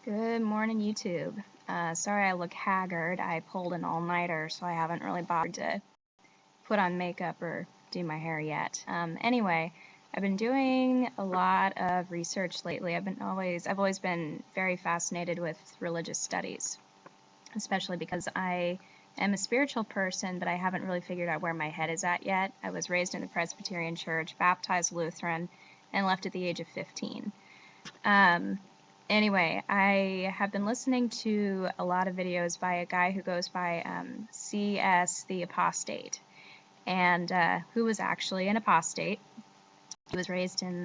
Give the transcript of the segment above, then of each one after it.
Good morning, YouTube. Sorry I look haggard. I pulled an all-nighter, so I haven't really bothered to put on makeup or do my hair yet. Anyway, I've been doing a lot of research lately. I've always been very fascinated with religious studies, especially because I am a spiritual person, but I haven't really figured out where my head is at yet. I was raised in the Presbyterian Church, baptized Lutheran, and left at the age of 15. Anyway, I have been listening to a lot of videos by a guy who goes by CS the Apostate, and who was actually an apostate. He was raised in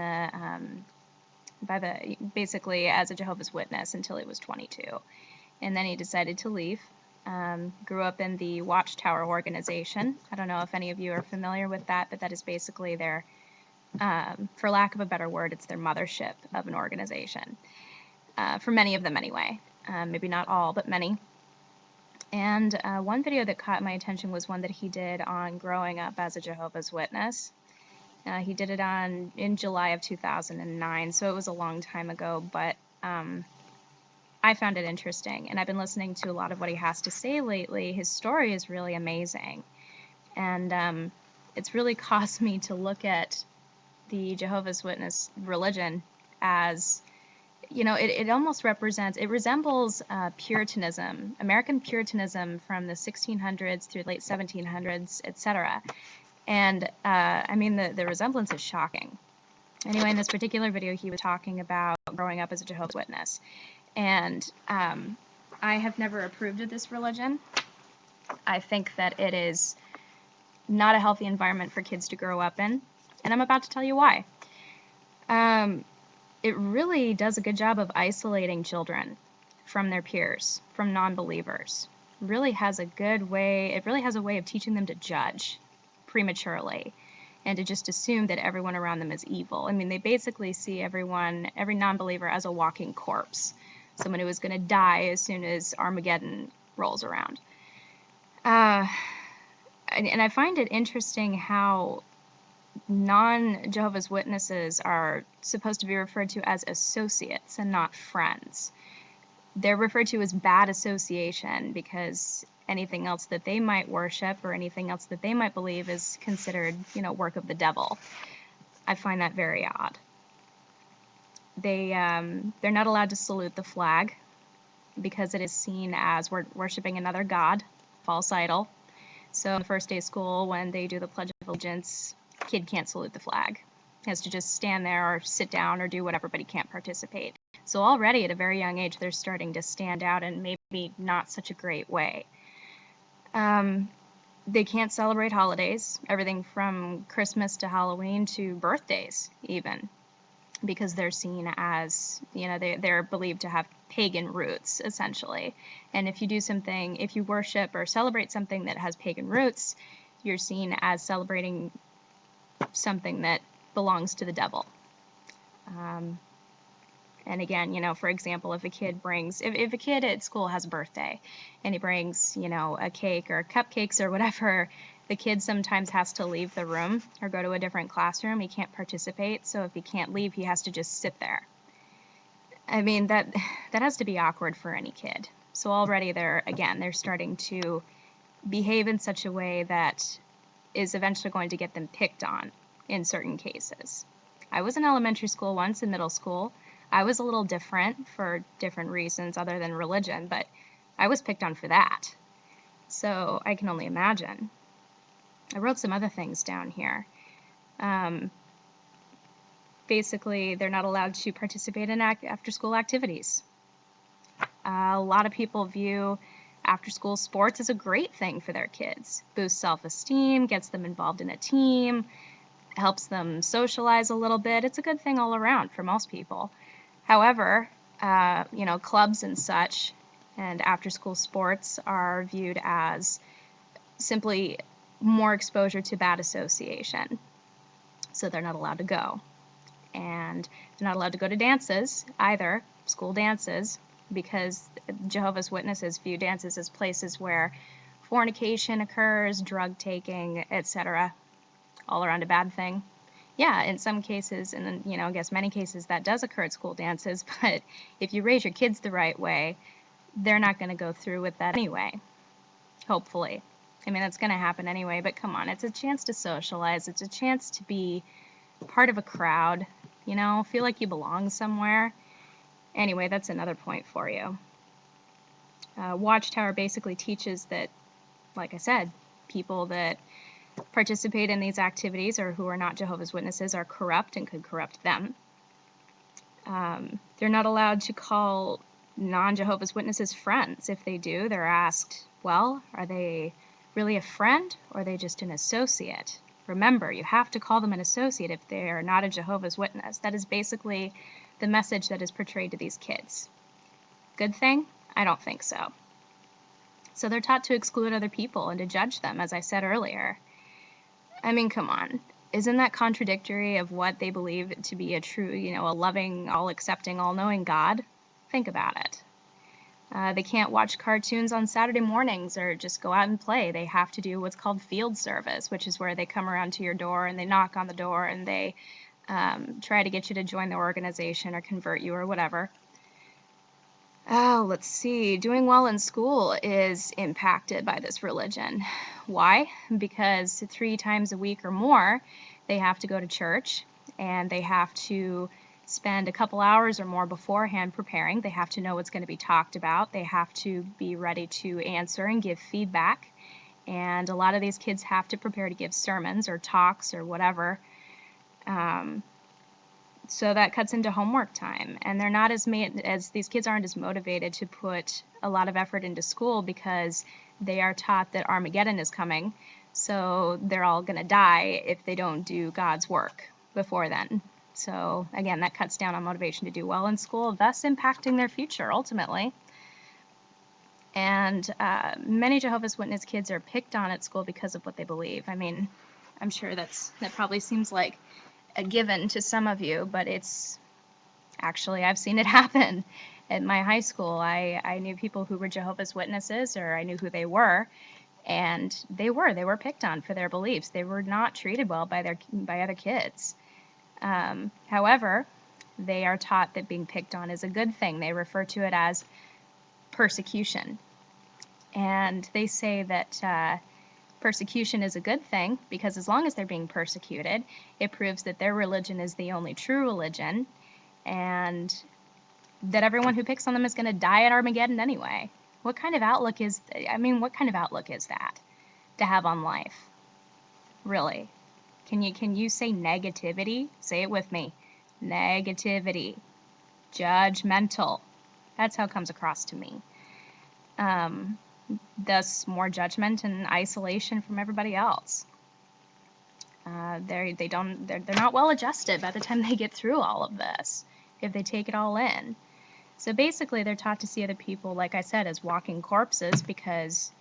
basically as a Jehovah's Witness until he was 22, and then he decided to leave. Grew up in the Watchtower organization. I don't know if any of you are familiar with that, but that is basically their, for lack of a better word, it's their mothership of an organization. For many of them anyway. Maybe not all, but many. And one video that caught my attention was one that he did on growing up as a Jehovah's Witness. He did it in July of 2009, so it was a long time ago, but I found it interesting, and I've been listening to a lot of what he has to say lately. His story is really amazing, and it's really caused me to look at the Jehovah's Witness religion as, you know, it almost resembles Puritanism, American Puritanism from the 1600s through late 1700s, etc. And I mean, the resemblance is shocking. Anyway, in this particular video, he was talking about growing up as a Jehovah's Witness. And I have never approved of this religion. I think that it is not a healthy environment for kids to grow up in. And I'm about to tell you why. It really does a good job of isolating children from their peers, from non-believers. It really has a way of teaching them to judge prematurely and to just assume that everyone around them is evil. I mean, they basically see every non-believer as a walking corpse, someone who is going to die as soon as Armageddon rolls around. And I find it interesting how non-Jehovah's Witnesses are supposed to be referred to as associates and not friends. They're referred to as bad association because anything else that they might worship or anything else that they might believe is considered, you know, work of the devil. I find that very odd. They're not allowed to salute the flag because it is seen as worshiping another god, false idol. So on the first day of school, when they do the Pledge of Allegiance, kid can't salute the flag. He has to just stand there or sit down or do whatever, but he can't participate. So already at a very young age, they're starting to stand out in maybe not such a great way. They can't celebrate holidays, everything from Christmas to Halloween to birthdays even, because they're seen as, you know, they're believed to have pagan roots, essentially. And if you worship or celebrate something that has pagan roots, you're seen as celebrating something that belongs to the devil. And again, you know, for example, if a kid at school has a birthday and he brings, you know, a cake or cupcakes or whatever, the kid sometimes has to leave the room or go to a different classroom. He can't participate, so if he can't leave, he has to just sit there. I mean, that has to be awkward for any kid. So already they're starting to behave in such a way that is eventually going to get them picked on in certain cases. I was in elementary school once, in middle school. I was a little different for different reasons other than religion, but I was picked on for that. So I can only imagine. I wrote some other things down here. Basically, they're not allowed to participate in after-school activities. A lot of people view after-school sports is a great thing for their kids. Boosts self-esteem, gets them involved in a team, helps them socialize a little bit. It's a good thing all around for most people. However, you know, clubs and such and after-school sports are viewed as simply more exposure to bad association. So they're not allowed to go. And they're not allowed to go to dances either, school dances, because Jehovah's Witnesses view dances as places where fornication occurs, drug taking, etc. All around a bad thing. Yeah, in some cases, and then, I guess many cases that does occur at school dances, but if you raise your kids the right way, they're not going to go through with that anyway, hopefully. I mean, that's going to happen anyway, but come on, it's a chance to socialize. It's a chance to be part of a crowd, feel like you belong somewhere. Anyway, that's another point for you. Watchtower basically teaches that, like I said, people that participate in these activities or who are not Jehovah's Witnesses are corrupt and could corrupt them. They're not allowed to call non-Jehovah's Witnesses friends. If they do, they're asked, well, are they really a friend or are they just an associate? Remember, you have to call them an associate if they are not a Jehovah's Witness. That is basically the message that is portrayed to these kids. Good thing? I don't think so. So they're taught to exclude other people and to judge them, as I said earlier. I mean, come on. Isn't that contradictory of what they believe to be a true, a loving, all-accepting, all-knowing God? Think about it. They can't watch cartoons on Saturday mornings or just go out and play. They have to do what's called field service, which is where they come around to your door and they knock on the door and they try to get you to join the organization or convert you or whatever. Oh, let's see. Doing well in school is impacted by this religion. Why? Because 3 times a week or more, they have to go to church and they have to spend a couple hours or more beforehand preparing. They have to know what's going to be talked about. They have to be ready to answer and give feedback. And a lot of these kids have to prepare to give sermons or talks or whatever. So that cuts into homework time, and they're not as these kids aren't as motivated to put a lot of effort into school because they are taught that Armageddon is coming, so they're all going to die if they don't do God's work before then. So again, that cuts down on motivation to do well in school, thus impacting their future ultimately. And many Jehovah's Witness kids are picked on at school because of what they believe. I mean, I'm sure that probably seems like a given to some of you, but it's actually, I've seen it happen. At my high school, I knew people who were Jehovah's Witnesses, or I knew who they were, and they were picked on for their beliefs. They were not treated well by other kids. However, they are taught that being picked on is a good thing. They refer to it as persecution. And they say that persecution is a good thing because as long as they're being persecuted, it proves that their religion is the only true religion and that everyone who picks on them is going to die at Armageddon anyway. What kind of outlook is that to have on life? Really? Can you say negativity? Say it with me. Negativity. Judgmental. That's how it comes across to me. Thus more judgment and isolation from everybody else. They're not well adjusted by the time they get through all of this, if they take it all in. So basically they're taught to see other people, like I said, as walking corpses because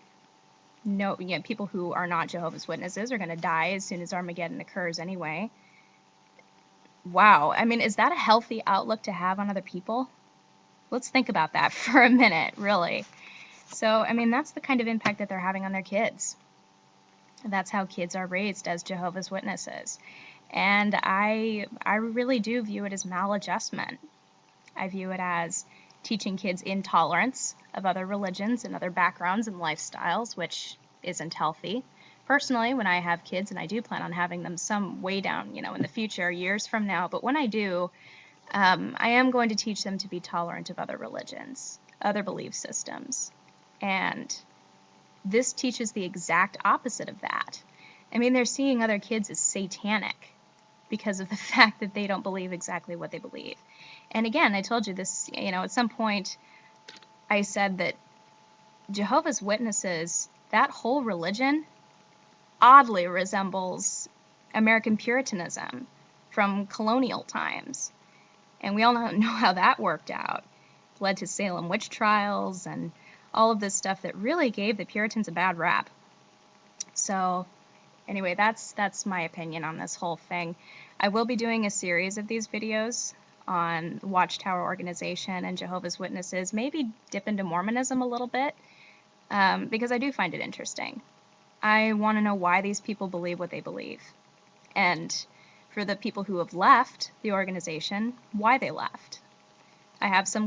people who are not Jehovah's Witnesses are going to die as soon as Armageddon occurs anyway. Wow, I mean, is that a healthy outlook to have on other people? Let's think about that for a minute, really. So, I mean, that's the kind of impact that they're having on their kids. That's how kids are raised as Jehovah's Witnesses. And I really do view it as maladjustment. I view it as teaching kids intolerance of other religions and other backgrounds and lifestyles, which isn't healthy. Personally, when I have kids, and I do plan on having them some way down, in the future, years from now, but when I do, I am going to teach them to be tolerant of other religions, other belief systems. And this teaches the exact opposite of that. I mean, they're seeing other kids as satanic because of the fact that they don't believe exactly what they believe. And again, I told you this, at some point I said that Jehovah's Witnesses, that whole religion, oddly resembles American Puritanism from colonial times. And we all know how that worked out. It led to Salem witch trials and all of this stuff that really gave the Puritans a bad rap. So anyway, that's my opinion on this whole thing. I will be doing a series of these videos on Watchtower organization and Jehovah's Witnesses, maybe dip into Mormonism a little bit, because I do find it interesting. I want to know why these people believe what they believe. And for the people who have left the organization, why they left. I have some